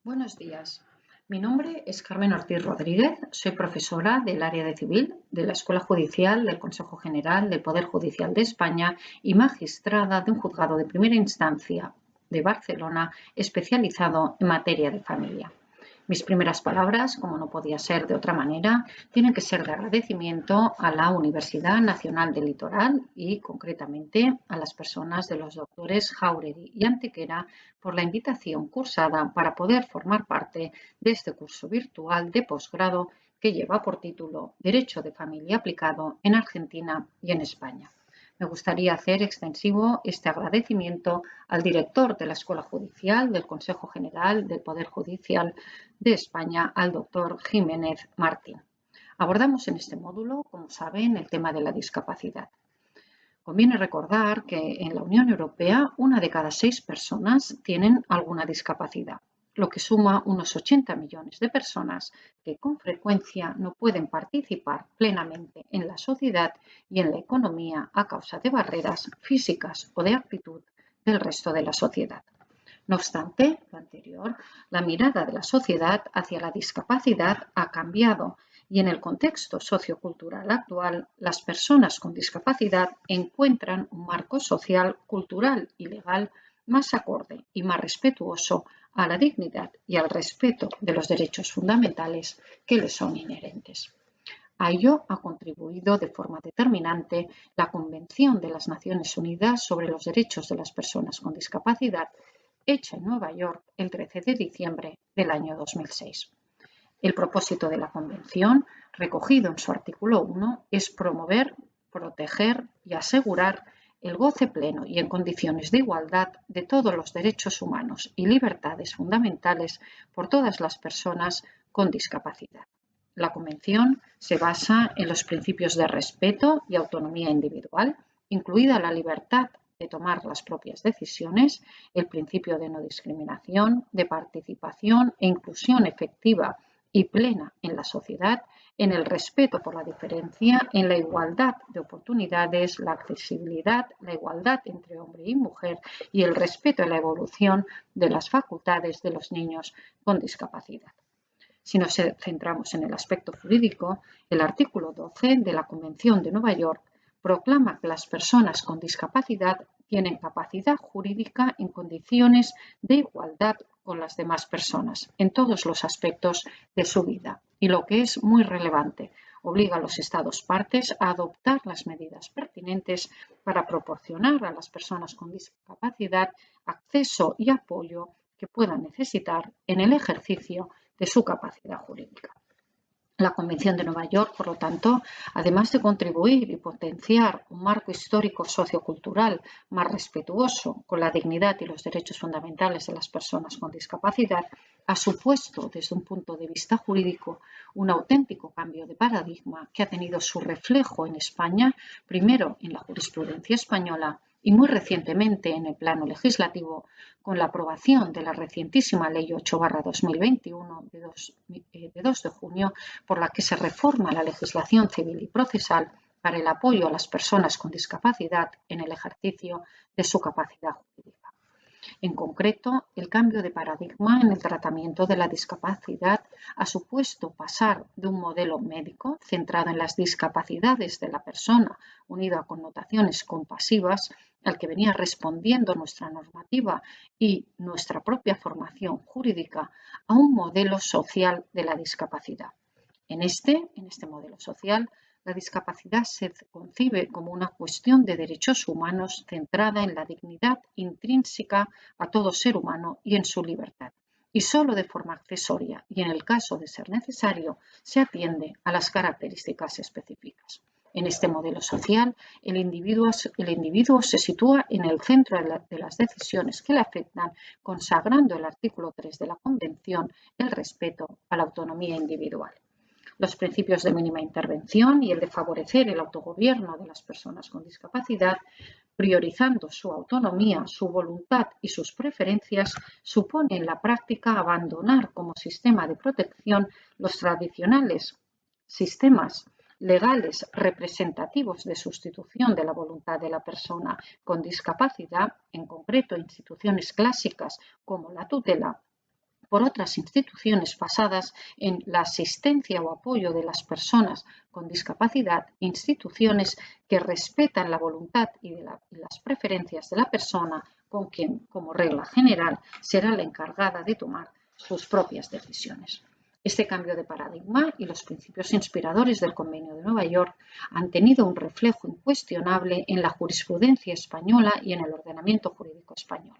Buenos días. Mi nombre es Carmen Ortiz Rodríguez. Soy profesora del área de civil de la Escuela Judicial del Consejo General del Poder Judicial de España y magistrada de un juzgado de primera instancia de Barcelona especializado en materia de familia. Mis primeras palabras, como no podía ser de otra manera, tienen que ser de agradecimiento a la Universidad Nacional del Litoral y, concretamente, a las personas de los doctores Jáuregui y Antequera por la invitación cursada para poder formar parte de este curso virtual de posgrado que lleva por título Derecho de Familia aplicado en Argentina y en España. Me gustaría hacer extensivo este agradecimiento al director de la Escuela Judicial del Consejo General del Poder Judicial de España, al doctor Jiménez Martín. Abordamos en este módulo, como saben, el tema de la discapacidad. Conviene recordar que en la Unión Europea una de cada 6 personas tienen alguna discapacidad, lo que suma unos 80 millones de personas que con frecuencia no pueden participar plenamente en la sociedad y en la economía a causa de barreras físicas o de actitud del resto de la sociedad. No obstante, lo anterior, la mirada de la sociedad hacia la discapacidad ha cambiado y en el contexto sociocultural actual, las personas con discapacidad encuentran un marco social, cultural y legal más acorde y más respetuoso a la dignidad y al respeto de los derechos fundamentales que les son inherentes. A ello ha contribuido de forma determinante la Convención de las Naciones Unidas sobre los Derechos de las Personas con Discapacidad, hecha en Nueva York el 13 de diciembre del año 2006. El propósito de la Convención, recogido en su artículo 1, es promover, proteger y asegurar el goce pleno y en condiciones de igualdad de todos los derechos humanos y libertades fundamentales por todas las personas con discapacidad. La Convención se basa en los principios de respeto y autonomía individual, incluida la libertad de tomar las propias decisiones, el principio de no discriminación, de participación e inclusión efectiva y plena en la sociedad, en el respeto por la diferencia, en la igualdad de oportunidades, la accesibilidad, la igualdad entre hombre y mujer y el respeto a la evolución de las facultades de los niños con discapacidad. Si nos centramos en el aspecto jurídico, el artículo 12 de la Convención de Nueva York proclama que las personas con discapacidad tienen capacidad jurídica en condiciones de igualdad con las demás personas en todos los aspectos de su vida. Y lo que es muy relevante, obliga a los Estados partes a adoptar las medidas pertinentes para proporcionar a las personas con discapacidad acceso y apoyo que puedan necesitar en el ejercicio de su capacidad jurídica. La Convención de Nueva York, por lo tanto, además de contribuir y potenciar un marco histórico sociocultural más respetuoso con la dignidad y los derechos fundamentales de las personas con discapacidad, ha supuesto, desde un punto de vista jurídico, un auténtico cambio de paradigma que ha tenido su reflejo en España, primero en la jurisprudencia española y muy recientemente en el plano legislativo con la aprobación de la recientísima Ley 8/2021 de 2 de junio, por la que se reforma la legislación civil y procesal para el apoyo a las personas con discapacidad en el ejercicio de su capacidad jurídica. En concreto, el cambio de paradigma en el tratamiento de la discapacidad ha supuesto pasar de un modelo médico centrado en las discapacidades de la persona, unido a connotaciones compasivas, al que venía respondiendo nuestra normativa y nuestra propia formación jurídica, a un modelo social de la discapacidad. En este modelo social, la discapacidad se concibe como una cuestión de derechos humanos centrada en la dignidad intrínseca a todo ser humano y en su libertad. Y solo de forma accesoria y en el caso de ser necesario se atiende a las características específicas. En este modelo social, el individuo se sitúa en el centro de las decisiones que le afectan, consagrando el artículo 3 de la Convención el respeto a la autonomía individual. Los principios de mínima intervención y el de favorecer el autogobierno de las personas con discapacidad, priorizando su autonomía, su voluntad y sus preferencias, supone en la práctica abandonar como sistema de protección los tradicionales sistemas legales representativos de sustitución de la voluntad de la persona con discapacidad, en concreto instituciones clásicas como la tutela, por otras instituciones basadas en la asistencia o apoyo de las personas con discapacidad, instituciones que respetan la voluntad y las preferencias de la persona con quien, como regla general, será la encargada de tomar sus propias decisiones. Este cambio de paradigma y los principios inspiradores del Convenio de Nueva York han tenido un reflejo incuestionable en la jurisprudencia española y en el ordenamiento jurídico español.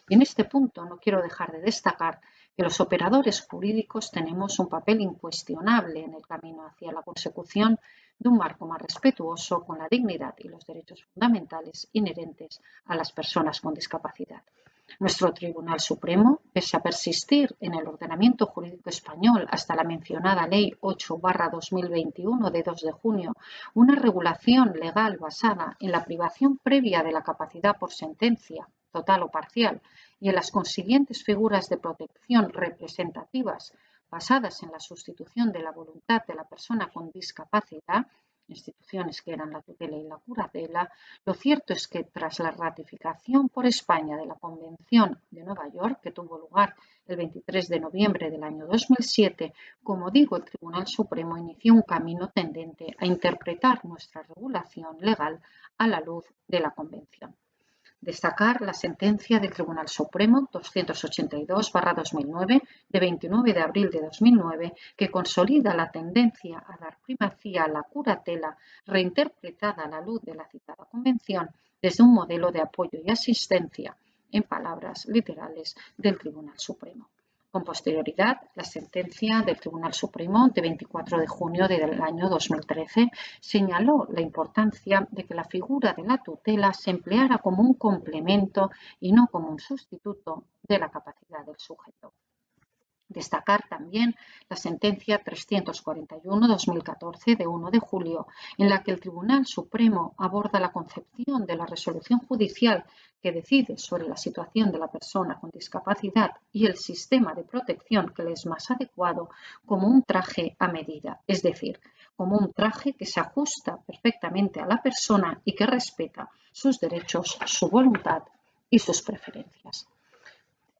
Y en este punto no quiero dejar de destacar que los operadores jurídicos tenemos un papel incuestionable en el camino hacia la consecución de un marco más respetuoso con la dignidad y los derechos fundamentales inherentes a las personas con discapacidad. Nuestro Tribunal Supremo, pese a persistir en el ordenamiento jurídico español hasta la mencionada Ley 8/2021 de 2 de junio, una regulación legal basada en la privación previa de la capacidad por sentencia, total o parcial, y en las consiguientes figuras de protección representativas basadas en la sustitución de la voluntad de la persona con discapacidad, instituciones que eran la tutela y la curatela, lo cierto es que tras la ratificación por España de la Convención de Nueva York, que tuvo lugar el 23 de noviembre del año 2007, como digo, el Tribunal Supremo inició un camino tendente a interpretar nuestra regulación legal a la luz de la Convención. Destacar la sentencia del Tribunal Supremo 282/2009 de 29 de abril de 2009 que consolida la tendencia a dar primacía a la curatela reinterpretada a la luz de la citada Convención desde un modelo de apoyo y asistencia, en palabras literales del Tribunal Supremo. Con posterioridad, la sentencia del Tribunal Supremo de 24 de junio del año 2013 señaló la importancia de que la figura de la tutela se empleara como un complemento y no como un sustituto de la capacidad del sujeto. Destacar también la sentencia 341/2014 de 1 de julio, en la que el Tribunal Supremo aborda la concepción de la resolución judicial que decide sobre la situación de la persona con discapacidad y el sistema de protección que le es más adecuado como un traje a medida, es decir, como un traje que se ajusta perfectamente a la persona y que respeta sus derechos, su voluntad y sus preferencias.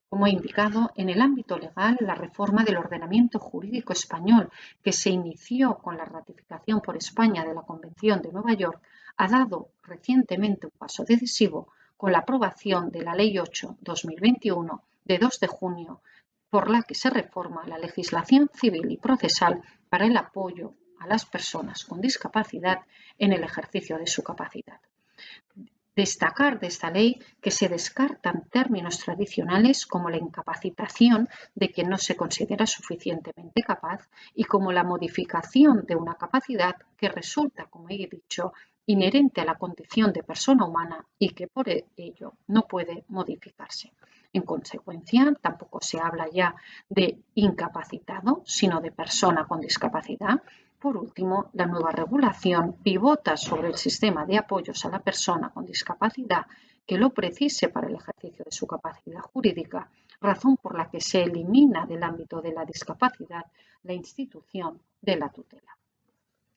Como he indicado, en el ámbito legal, la reforma del ordenamiento jurídico español, que se inició con la ratificación por España de la Convención de Nueva York, ha dado recientemente un paso decisivo con la aprobación de la Ley 8/2021 de 2 de junio, por la que se reforma la legislación civil y procesal para el apoyo a las personas con discapacidad en el ejercicio de su capacidad. Destacar de esta ley que se descartan términos tradicionales como la incapacitación de quien no se considera suficientemente capaz y como la modificación de una capacidad que resulta, como he dicho, inherente a la condición de persona humana y que por ello no puede modificarse. En consecuencia, tampoco se habla ya de incapacitado, sino de persona con discapacidad. Por último, la nueva regulación pivota sobre el sistema de apoyos a la persona con discapacidad que lo precise para el ejercicio de su capacidad jurídica, razón por la que se elimina del ámbito de la discapacidad la institución de la tutela.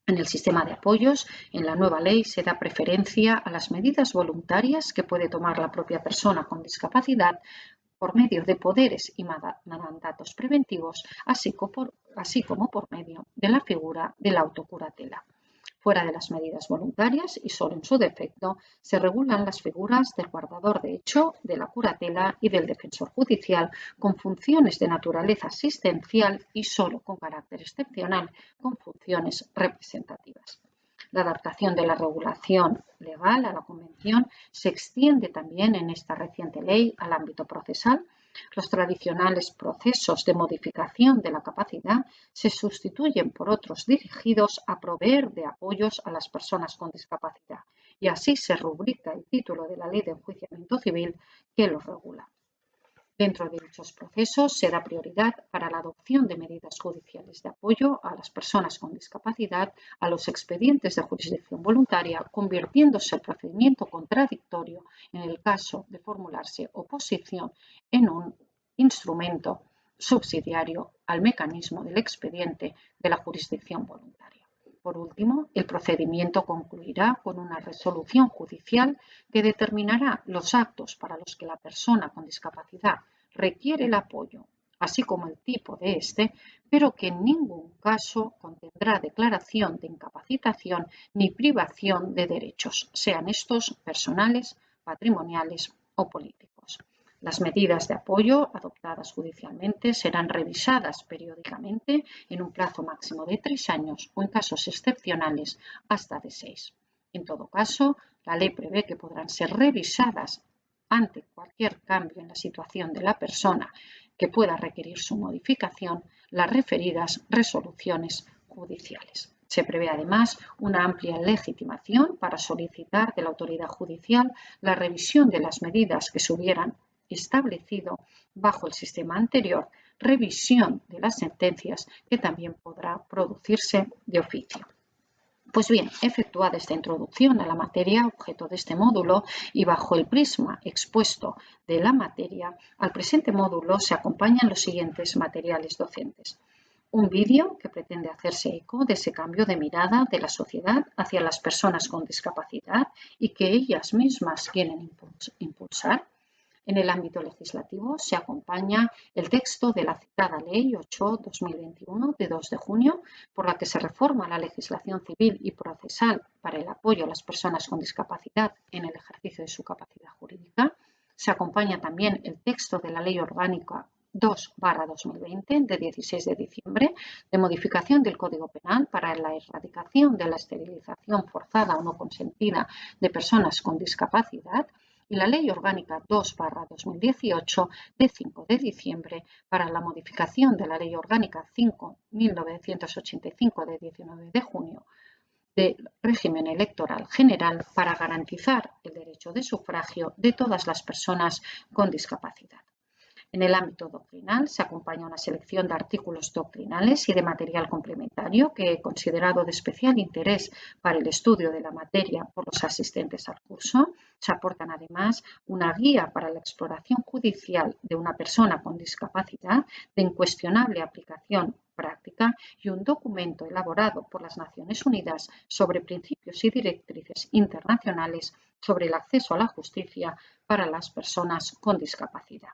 En el sistema de apoyos, en la nueva ley se da preferencia a las medidas voluntarias que puede tomar la propia persona con discapacidad por medio de poderes y mandatos preventivos, así como por medio de la figura de la autocuratela. Fuera de las medidas voluntarias y solo en su defecto, se regulan las figuras del guardador de hecho, de la curatela y del defensor judicial con funciones de naturaleza asistencial y solo con carácter excepcional con funciones representativas. La adaptación de la regulación legal a la Convención se extiende también en esta reciente ley al ámbito procesal. Los tradicionales procesos de modificación de la capacidad se sustituyen por otros dirigidos a proveer de apoyos a las personas con discapacidad y así se rubrica el título de la Ley de Enjuiciamiento Civil que los regula. Dentro de dichos procesos se da prioridad para la adopción de medidas judiciales de apoyo a las personas con discapacidad a los expedientes de jurisdicción voluntaria, convirtiéndose el procedimiento contradictorio en el caso de formularse oposición en un instrumento subsidiario al mecanismo del expediente de la jurisdicción voluntaria. Por último, el procedimiento concluirá con una resolución judicial que determinará los actos para los que la persona con discapacidad requiere el apoyo así como el tipo de este, pero que en ningún caso contendrá declaración de incapacitación ni privación de derechos, sean estos personales, patrimoniales o políticos. Las medidas de apoyo adoptadas judicialmente serán revisadas periódicamente en un plazo máximo de 3 años o en casos excepcionales hasta de 6. En todo caso, la ley prevé que podrán ser revisadas ante cualquier cambio en la situación de la persona que pueda requerir su modificación las referidas resoluciones judiciales. Se prevé además una amplia legitimación para solicitar de la autoridad judicial la revisión de las medidas que se hubieran establecido bajo el sistema anterior, revisión de las sentencias que también podrá producirse de oficio. Pues bien, efectuada esta introducción a la materia objeto de este módulo y bajo el prisma expuesto de la materia, al presente módulo se acompañan los siguientes materiales docentes. Un vídeo que pretende hacerse eco de ese cambio de mirada de la sociedad hacia las personas con discapacidad y que ellas mismas quieren impulsar. En el ámbito legislativo se acompaña el texto de la citada Ley 8/2021 de 2 de junio, por la que se reforma la legislación civil y procesal para el apoyo a las personas con discapacidad en el ejercicio de su capacidad jurídica. Se acompaña también el texto de la Ley Orgánica 2/2020 de 16 de diciembre de modificación del Código Penal para la erradicación de la esterilización forzada o no consentida de personas con discapacidad y la Ley Orgánica 2/2018 de 5 de diciembre para la modificación de la Ley Orgánica 5.1985 de 19 de junio de régimen electoral general para garantizar el derecho de sufragio de todas las personas con discapacidad. En el ámbito doctrinal se acompaña una selección de artículos doctrinales y de material complementario que he considerado de especial interés para el estudio de la materia por los asistentes al curso. Se aportan además una guía para la exploración judicial de una persona con discapacidad de incuestionable aplicación práctica y un documento elaborado por las Naciones Unidas sobre principios y directrices internacionales sobre el acceso a la justicia para las personas con discapacidad.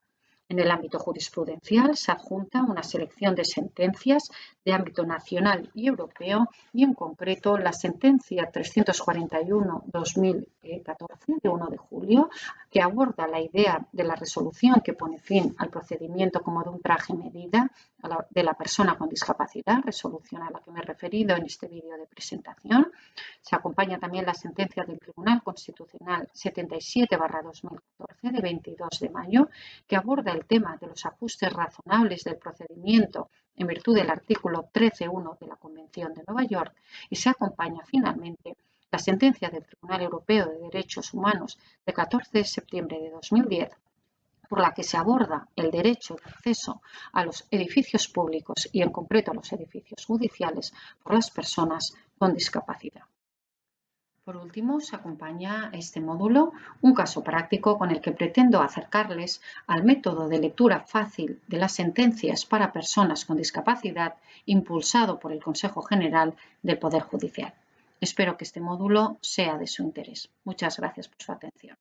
En el ámbito jurisprudencial se adjunta una selección de sentencias de ámbito nacional y europeo y en concreto la sentencia 341/2014 de 1 de julio que aborda la idea de la resolución que pone fin al procedimiento como de un traje medida de la persona con discapacidad, resolución a la que me he referido en este vídeo de presentación. Se acompaña también la sentencia del Tribunal Constitucional 77/2014 de 22 de mayo que aborda el tema de los ajustes razonables del procedimiento en virtud del artículo 13.1 de la Convención de Nueva York y se acompaña finalmente la sentencia del Tribunal Europeo de Derechos Humanos de 14 de septiembre de 2010 por la que se aborda el derecho de acceso a los edificios públicos y en concreto a los edificios judiciales por las personas con discapacidad. Por último, se acompaña a este módulo un caso práctico con el que pretendo acercarles al método de lectura fácil de las sentencias para personas con discapacidad impulsado por el Consejo General del Poder Judicial. Espero que este módulo sea de su interés. Muchas gracias por su atención.